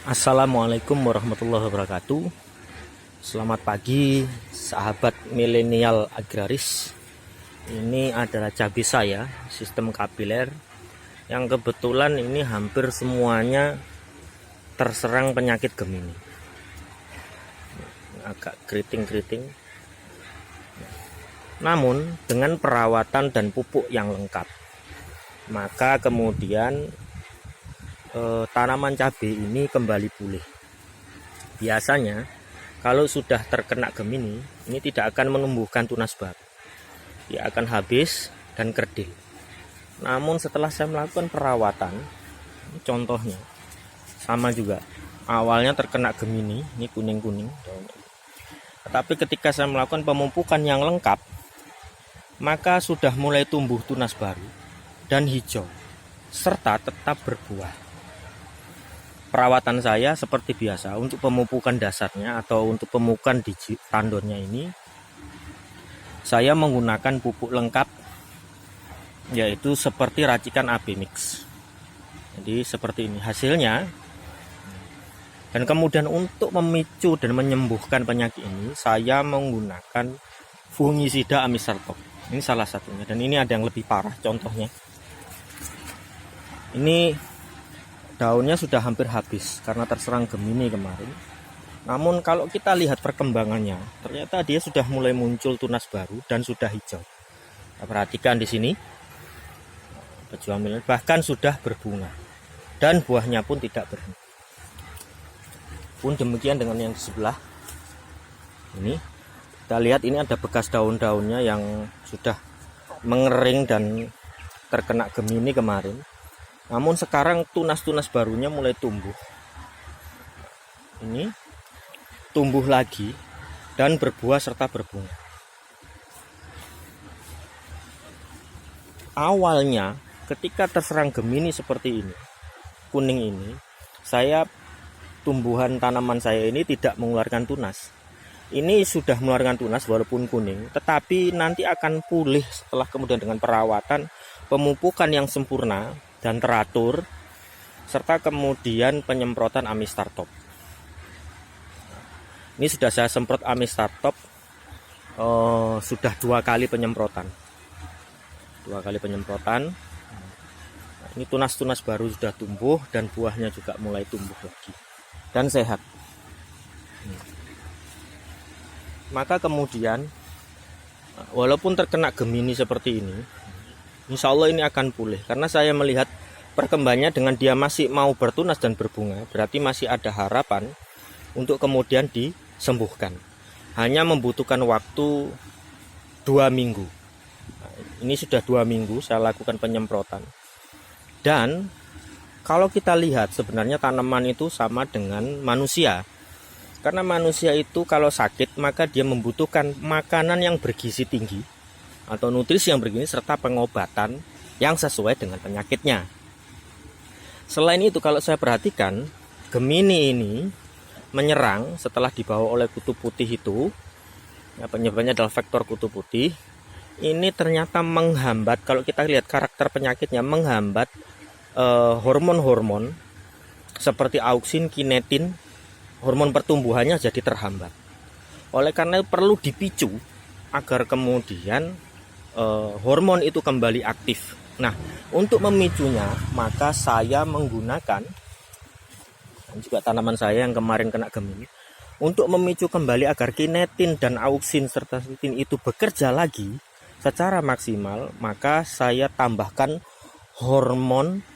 Assalamualaikum warahmatullahi wabarakatuh. Selamat pagi sahabat milenial agraris. Ini adalah cabai saya sistem kapiler yang kebetulan ini hampir semuanya terserang penyakit Gemini. Agak keriting-keriting. Namun dengan perawatan dan pupuk yang lengkap, maka kemudian tanaman cabai ini kembali pulih. Biasanya kalau sudah terkena Gemini, ini tidak akan menumbuhkan tunas baru. Dia akan habis dan kerdil. Namun setelah saya melakukan perawatan, ini contohnya sama juga. Awalnya terkena Gemini, ini kuning-kuning. Tetapi ketika saya melakukan pemupukan yang lengkap, maka sudah mulai tumbuh tunas baru dan hijau, serta tetap berbuah. Perawatan saya seperti biasa untuk pemupukan dasarnya atau untuk pemupukan di tandonnya ini, saya menggunakan pupuk lengkap, yaitu seperti racikan AB Mix. Jadi seperti ini hasilnya. Dan kemudian untuk memicu dan menyembuhkan penyakit ini, saya menggunakan fungisida Amisartop. Ini salah satunya, dan ini ada yang lebih parah. Contohnya ini daunnya sudah hampir habis karena terserang Gemini kemarin. Namun kalau kita lihat perkembangannya, ternyata dia sudah mulai muncul tunas baru dan sudah hijau. Kita perhatikan di sini, pejuang milenial bahkan sudah berbunga dan buahnya pun tidak berhenti. Pun demikian dengan yang di sebelah. Ini kita lihat, ini ada bekas daun-daunnya yang sudah mengering dan terkena Gemini kemarin. Namun sekarang tunas-tunas barunya mulai tumbuh. Ini tumbuh lagi dan berbuah serta berbunga. Awalnya ketika terserang Gemini seperti ini, kuning ini, saya tumbuhan tanaman saya ini tidak mengeluarkan tunas. Ini sudah mengeluarkan tunas walaupun kuning, tetapi nanti akan pulih setelah kemudian dengan perawatan, pemupukan yang sempurna dan teratur, serta kemudian penyemprotan Amistartop. Ini sudah saya semprot Amistartop sudah 2 kali penyemprotan. 2 kali penyemprotan. Nah, ini tunas-tunas baru sudah tumbuh dan buahnya juga mulai tumbuh lagi dan sehat. Maka kemudian walaupun terkena Gemini seperti ini, insya Allah ini akan pulih, karena saya melihat perkembangannya dengan dia masih mau bertunas dan berbunga, berarti masih ada harapan untuk kemudian disembuhkan. Hanya membutuhkan waktu 2 minggu. Nah, ini sudah 2 minggu saya lakukan penyemprotan. Dan kalau kita lihat sebenarnya tanaman itu sama dengan manusia. Karena manusia itu kalau sakit maka dia membutuhkan makanan yang bergizi tinggi atau nutrisi yang bergizi serta pengobatan yang sesuai dengan penyakitnya. Selain itu, kalau saya perhatikan, Gemini ini menyerang setelah dibawa oleh kutu putih itu, ya, penyebabnya adalah faktor kutu putih. Ini ternyata menghambat, kalau kita lihat karakter penyakitnya, menghambat hormon-hormon seperti auksin, kinetin, hormon pertumbuhannya jadi terhambat. Oleh karena itu perlu dipicu agar kemudian hormon itu kembali aktif. Nah, untuk memicunya maka saya menggunakan, dan juga tanaman saya yang kemarin kena Gemini, untuk memicu kembali agar kinetin dan auksin serta kinetin itu bekerja lagi secara maksimal, maka saya tambahkan hormon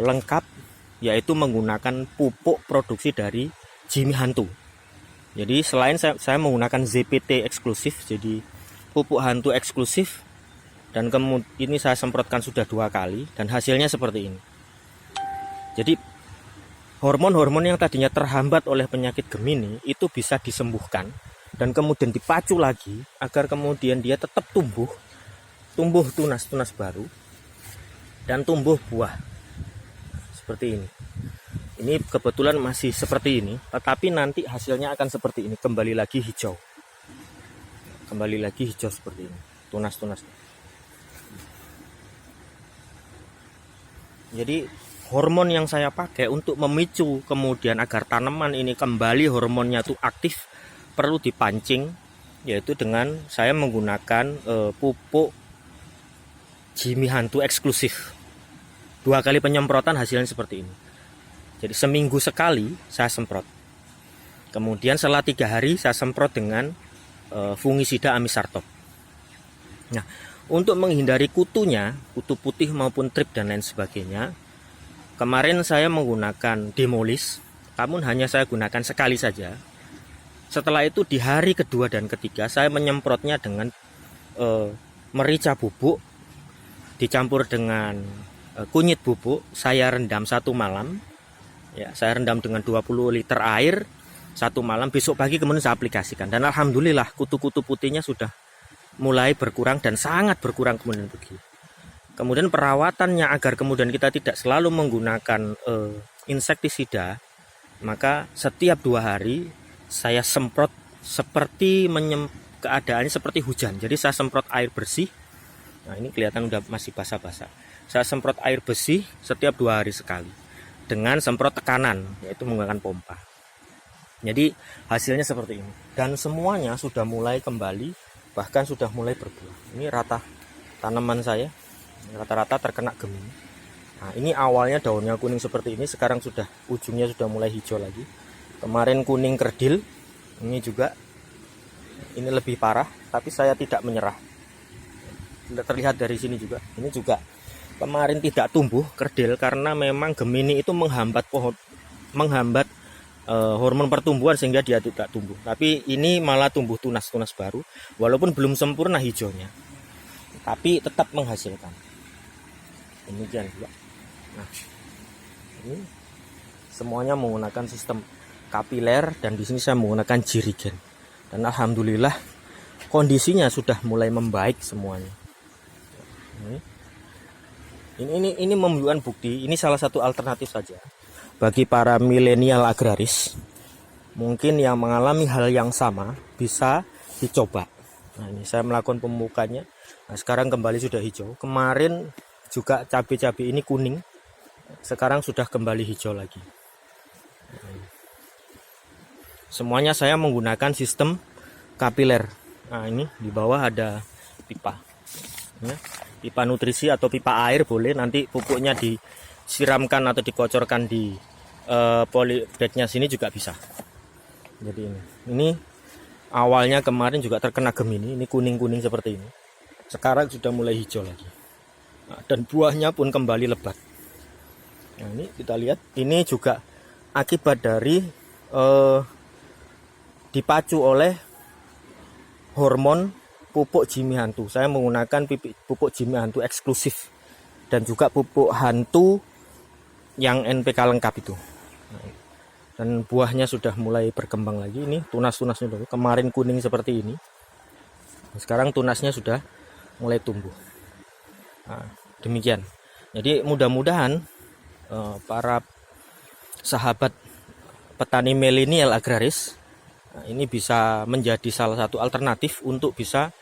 lengkap, yaitu menggunakan pupuk produksi dari Jimmy Hantu. Jadi selain saya menggunakan ZPT eksklusif, jadi pupuk hantu eksklusif, dan kemudian ini saya semprotkan sudah 2 kali dan hasilnya seperti ini. Jadi hormon-hormon yang tadinya terhambat oleh penyakit Gemini itu bisa disembuhkan dan kemudian dipacu lagi agar kemudian dia tetap tumbuh tunas-tunas baru dan tumbuh buah seperti ini. Ini kebetulan masih seperti ini, tetapi nanti hasilnya akan seperti ini, kembali lagi hijau. Kembali lagi hijau seperti ini, tunas-tunas. Jadi hormon yang saya pakai untuk memicu kemudian agar tanaman ini kembali hormonnya tuh aktif perlu dipancing, yaitu dengan saya menggunakan pupuk Jimmy Hantu eksklusif. 2 kali penyemprotan hasilnya seperti ini. Jadi seminggu sekali saya semprot. Kemudian setelah 3 hari saya semprot dengan fungisida amisartop. Nah, untuk menghindari kutunya, kutu putih maupun trip dan lain sebagainya, kemarin saya menggunakan Demolis, namun hanya saya gunakan sekali saja. Setelah itu di hari kedua dan ketiga saya menyemprotnya dengan merica bubuk dicampur dengan kunyit bubuk. Saya rendam 1 malam. Ya, saya rendam dengan 20 liter air 1 malam. Besok pagi kemudian saya aplikasikan dan alhamdulillah kutu-kutu putihnya sudah mulai berkurang dan sangat berkurang kemudian begitu. Kemudian perawatannya agar kemudian kita tidak selalu menggunakan insektisida, maka setiap 2 hari saya semprot seperti keadaannya seperti hujan. Jadi saya semprot air bersih. Nah, ini kelihatan udah masih basah-basah. Saya semprot air bersih setiap 2 hari sekali dengan semprot tekanan, yaitu menggunakan pompa. Jadi hasilnya seperti ini dan semuanya sudah mulai kembali, bahkan sudah mulai berbuah. Ini rata tanaman saya rata-rata terkena Gemini. Nah, ini awalnya daunnya kuning seperti ini, sekarang sudah ujungnya sudah mulai hijau lagi. Kemarin kuning kerdil, ini juga ini lebih parah, tapi saya tidak menyerah. Terlihat dari sini juga, ini juga kemarin tidak tumbuh kerdil karena memang Gemini itu menghambat hormon pertumbuhan sehingga dia tidak tumbuh. Tapi ini malah tumbuh tunas-tunas baru, walaupun belum sempurna hijaunya, tapi tetap menghasilkan. Demikian juga. Nah, ini semuanya menggunakan sistem kapiler dan di sini saya menggunakan jirigen. Dan alhamdulillah kondisinya sudah mulai membaik semuanya. Ini menunjukkan bukti. Ini salah satu alternatif saja bagi para milenial agraris mungkin yang mengalami hal yang sama, bisa dicoba. Nah, ini saya melakukan pemupukannya. Nah, sekarang kembali sudah hijau. Kemarin juga cabai-cabai ini kuning, sekarang sudah kembali hijau lagi. Semuanya saya menggunakan sistem kapiler. Nah, ini di bawah ada pipa. Ya, pipa nutrisi atau pipa air boleh, nanti pupuknya disiramkan atau dikocorkan di polybagnya sini juga bisa. Jadi ini awalnya kemarin juga terkena Gemini, ini kuning-kuning seperti ini. Sekarang sudah mulai hijau lagi. Nah, dan buahnya pun kembali lebat. Nah, ini kita lihat, ini juga akibat dari dipacu oleh hormon pupuk Jimmy Hantu. Saya menggunakan pupuk Jimmy Hantu eksklusif dan juga pupuk Hantu yang NPK lengkap itu. Dan buahnya sudah mulai berkembang lagi. Ini tunas-tunasnya dulu. Kemarin kuning seperti ini. Sekarang tunasnya sudah mulai tumbuh. Nah, demikian. Jadi mudah-mudahan para sahabat petani milenial agraris ini bisa menjadi salah satu alternatif untuk bisa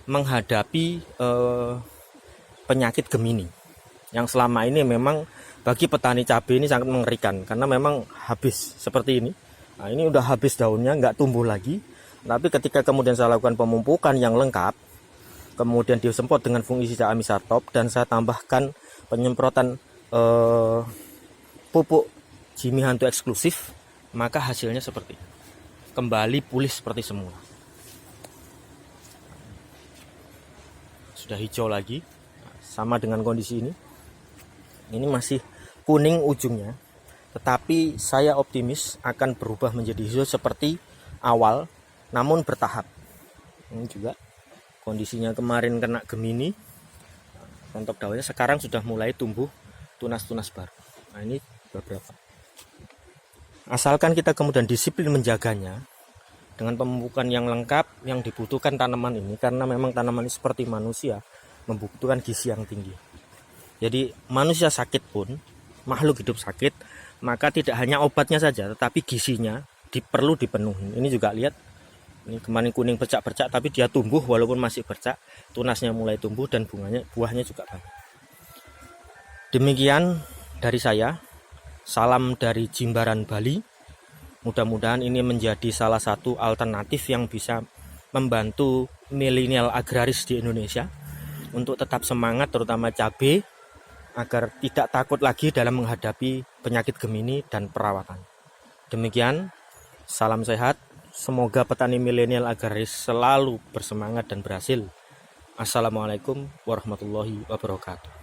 menghadapi penyakit Gemini yang selama ini memang bagi petani cabai ini sangat mengerikan karena memang habis seperti ini. Nah, ini udah habis daunnya, nggak tumbuh lagi. Tapi ketika kemudian saya lakukan pemupukan yang lengkap, kemudian disemprot dengan fungisida amisartop dan saya tambahkan penyemprotan pupuk Jimmy Hantu eksklusif, maka hasilnya seperti ini. Kembali pulih seperti semula. Sudah hijau lagi, sama dengan kondisi ini. Ini masih kuning ujungnya, tetapi saya optimis akan berubah menjadi hijau seperti awal, namun bertahap. Ini juga kondisinya kemarin kena Gemini, rontok daunnya, sekarang sudah mulai tumbuh tunas-tunas baru. Nah, ini beberapa. Asalkan kita kemudian disiplin menjaganya dengan pemupukan yang lengkap yang dibutuhkan tanaman ini, karena memang tanaman ini seperti manusia membutuhkan gizi yang tinggi. Jadi manusia sakit pun, makhluk hidup sakit, maka tidak hanya obatnya saja, tetapi gizinya perlu dipenuhi. Ini juga lihat, ini kemarin kuning bercak-bercak, tapi dia tumbuh walaupun masih bercak, tunasnya mulai tumbuh dan buahnya juga banyak. Demikian Dari saya, salam dari Jimbaran, Bali. Mudah-mudahan ini menjadi salah satu alternatif yang bisa membantu milenial agraris di Indonesia untuk tetap semangat, terutama cabai, agar tidak takut lagi dalam menghadapi penyakit Gemini dan perawatan. Demikian, salam sehat. Semoga petani milenial agraris selalu bersemangat dan berhasil. Assalamualaikum warahmatullahi wabarakatuh.